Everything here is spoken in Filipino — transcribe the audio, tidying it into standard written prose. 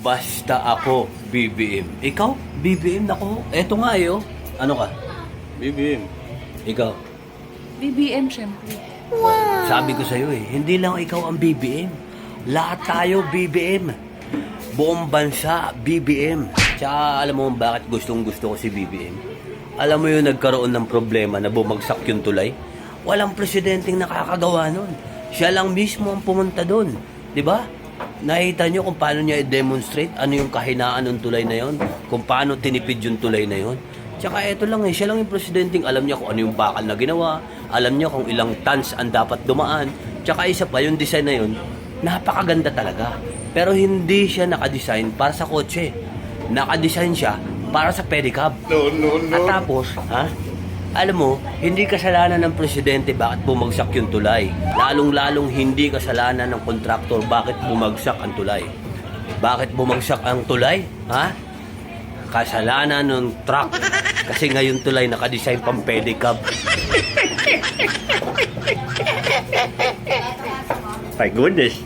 Basta ako, BBM. Ikaw, BBM ako. Eto nga eh, oh. Ano ka? BBM. Ikaw. BBM, syempre. Sabi ko sa'yo eh, hindi lang ikaw ang BBM. Lahat tayo BBM. Buong bansa, BBM. Tsaka alam mo bakit gustong gusto ko si BBM? Alam mo yung nagkaroon ng problema na bumagsak yung tulay? Walang presidenteng nakakagawa nun. Siya lang mismo ang pumunta doon. Diba? Nakita nyo kung paano niya i-demonstrate ano yung kahinaan ng tulay na yon, kung paano tinipid yung tulay na yon. Tsaka eto lang eh, siya lang yung presidenteng alam niya kung ano yung bakal na ginawa, alam niya kung ilang tons ang dapat dumaan. Tsaka isa pa, yung design na yun, napakaganda talaga. Pero hindi siya nakadesign para sa kotse. Nakadesign siya para sa pedicab. No. At tapos, alam mo, hindi kasalanan ng presidente bakit bumagsak yung tulay. Lalong-lalong hindi kasalanan ng kontraktor bakit bumagsak ang tulay. Bakit bumagsak ang tulay? Kasalanan ng truck. Kasi ngayon tulay nakadesign pang pedicab. My goodness.